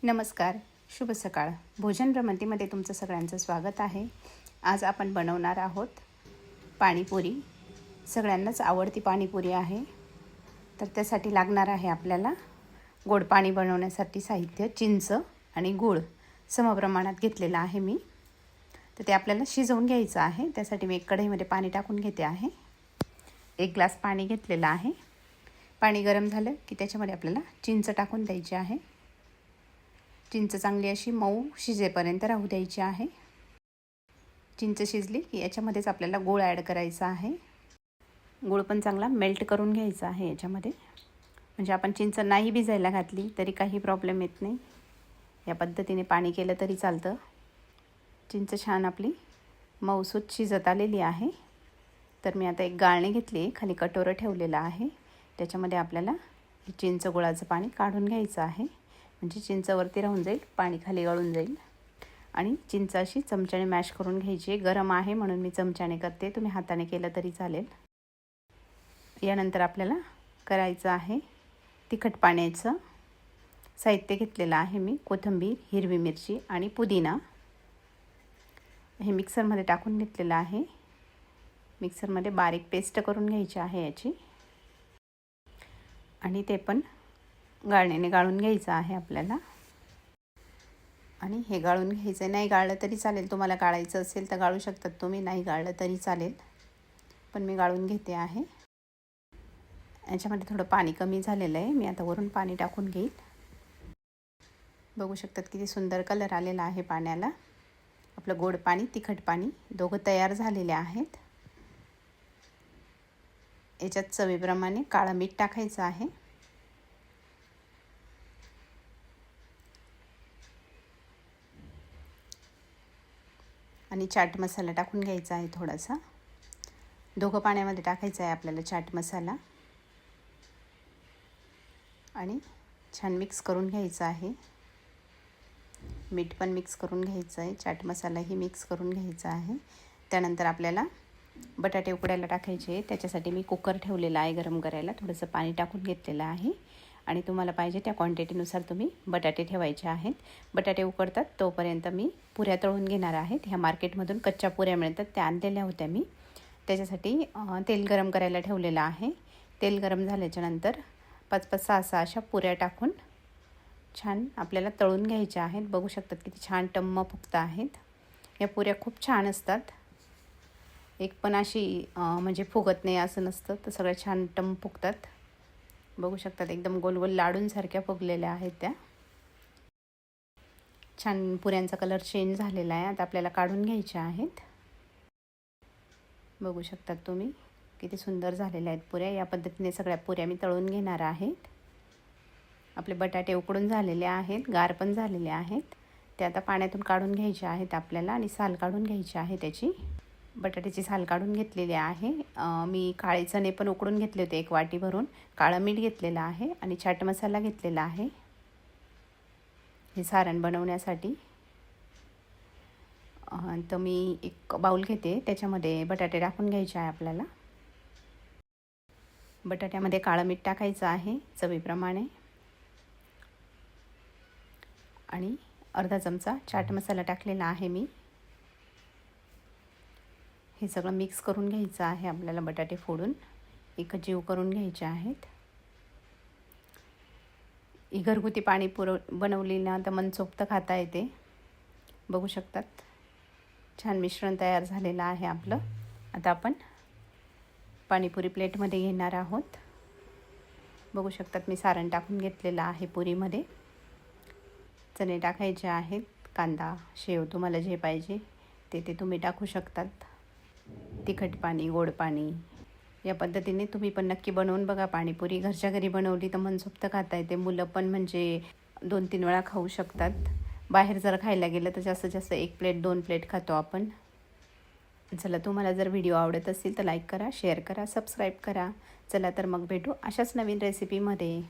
नमस्कार, शुभ सकाळ. भोजन भ्रमंतीमध्ये तुमचं सगळ्यांचं स्वागत आहे. आज आपण बनवणार आहोत पाणीपुरी. सगळ्यांनाच आवडती पाणीपुरी आहे. तर त्यासाठी लागणार आहे आपल्याला गोड पाणी बनवण्यासाठी साहित्य चिंच आणि गूळ समप्रमाणात घेतलेला आहे मी. तर ते आपल्याला शिजवून घ्यायचं आहे. त्यासाठी मी एक कढईमध्ये पाणी टाकून घेते आहे. 1 ग्लास पाणी घेतलेलं आहे. पाणी गरम झालं की त्याच्यामध्ये आपल्याला चिंच टाकून द्यायची आहे. चिंच चांगली अशी मऊ शिजेपर्यंत राहू द्यायची आहे. चिंच शिजली की याच्यामध्येच आपल्याला गूळ ॲड करायचा आहे. गूळ पण चांगला मेल्ट करून घ्यायचा आहे याच्यामध्ये. म्हणजे आपण चिंच नाही भिजायला घातली तरी काही प्रॉब्लेम येत नाही. या पद्धतीने पाणी केलं तरी चालतं. चिंच छान आपली मऊसूत शिजत आलेली आहे. तर मी आता एक गाळणी घेतली, खाली कटोरं ठेवलेलं आहे. त्याच्यामध्ये आपल्याला चिंच गुळाचं पाणी काढून घ्यायचं आहे. म्हणजे चिंचवरती राहून जाईल, पाणी खाली गळून जाईल. आणि चिंच अशी चमच्याने मॅश करून घ्यायची. गरम आहे म्हणून मी चमच्याने करते, तुम्ही हाताने केलं तरी चालेल. यानंतर आपल्याला करायचं आहे तिखट पाण्याचं साहित्य घेतलेलं आहे मी. कोथिंबीर, हिरवी मिरची आणि पुदिना हे मिक्सरमध्ये टाकून घेतलेलं आहे. मिक्सरमध्ये बारीक पेस्ट करून घ्यायची आहे याची. आणि ते पण गाळणीने गाळून घ्यायचं आहे आपल्याला. आणि हे गाळून घ्यायचं, नाही गाळलं तरी चालेल. तुम्हाला गाळायचं असेल तर गाळू शकतात तुम्ही, नाही गाळलं तरी चालेल. पण मी गाळून घेते आहे. याच्यामध्ये थोडं पाणी कमी झालेलं आहे. मी आता वरून पाणी टाकून घेईल. बघू शकतात किती सुंदर कलर आलेला आहे पाण्याला. आपलं गोड पाणी, तिखट पाणी दोघं तयार झालेले आहेत. याच्यात चवीप्रमाणे काळं मीठ टाकायचं आहे. आणि चाट मसाला टाकून घ्यायचा आहे थोडासा. दोघं पाण्यामध्ये टाकायचं आहे आपल्याला चाट मसाला. आणि छान मिक्स करून घ्यायचं आहे. मीठ पण मिक्स करून घ्यायचं आहे, चाट मसालाही मिक्स करून घ्यायचा आहे. त्यानंतर आपल्याला बटाटे उकडायला टाकायचे. त्याच्यासाठी मी कुकर ठेवलेला आहे गरम करायला. थोडंसं पाणी टाकून घेतलेलं आहे. आणि तुम्हाला पाहिजे त्या क्वांटिटीनुसार तुम्ही बटाटे ठेवायचे आहेत. बटाटे उकडतात तोपर्यंत मी पुऱ्या तळून घेणार आहेत. ह्या मार्केटमधून कच्च्या पुऱ्या मिळतात, त्या आणलेल्या होत्या मी. त्याच्यासाठी तेल गरम करायला ठेवलेलं आहे. तेल गरम झाल्याच्यानंतर 5-5, 6-6 अशा पुऱ्या टाकून छान आपल्याला तळून घ्यायच्या आहेत. बघू शकतात किती छान टम्म फुगत आहेत. या पुऱ्या खूप छान असतात. एक पण अशी म्हणजे फुगत नाही असं नसतं, तर सगळ्या छान टम्म फुगतात. बघू शकतात एकदम गोल गोल लाडूंसारख्या फुगलेल्या आहेत त्या. छान पुऱ्यांचा कलर चेंज झालेला आहे. आता आपल्याला काढून घ्यायच्या आहेत. बघू शकतात तुम्ही किती सुंदर झालेल्या आहेत पुऱ्या. या पद्धतीने सगळ्या पुऱ्या मी तळून घेणार आहेत. आपले बटाटे उकडून झालेले आहेत, गार पण झालेले आहेत. ते आता पाण्यातून काढून घ्यायचे आहेत आपल्याला. आणि साल काढून घ्यायची आहे त्याची. बटाट्याची साल काढून घेतलेली आहे. मी काळे चणे पण उकडून घेतले होते 1 वाटी भरून. काळं मीठ घेतलेलं आहे आणि चाट मसाला घेतलेला आहे हे सारण बनवण्यासाठी. तर मी एक बाउल घेते, त्याच्यामध्ये बटाटे टाकून घ्यायचे आहे आपल्याला. बटाट्यामध्ये काळं मीठ टाकायचं आहे चवीप्रमाणे. आणि अर्धा चमचा चाट मसाला टाकलेला आहे मी. हे सगळं मिक्स करून घ्यायचं आहे आपल्याला. बटाटे फोडून एक जीव करून घ्यायचे आहेत. ही घरगुती पाणीपुरी बनवली ना तर मनसोक्त खाता येते. बघू शकतात छान मिश्रण तयार झालेलं आहे आपलं. आता आपण पाणीपुरी प्लेटमध्ये घेणार आहोत. बघू शकतात मी सारण टाकून घेतलेलं आहे पुरीमध्ये. चणे टाकायचे आहेत, कांदा, शेव तुम्हाला जे पाहिजे ते तुम्ही टाकू शकतात. तिखट पाणी, गोड पाणी, या पद्धतीने तुम्ही पण नक्की बनवून बघा पाणीपुरी. घरच्या घरी बनवली तर मनसोक्त खाता येते. मुलं पण म्हणजे 2-3 वेळा खाऊ शकतात. बाहेर जर खायला गेलं तर जास्तीत जास्त 1 प्लेट 2 प्लेट खातो आपण. चला, तुम्हाला जर व्हिडिओ आवडत असेल तर लाईक करा, शेअर करा, सबस्क्राईब करा. चला तर मग भेटू अशाच नवीन रेसिपीमध्ये.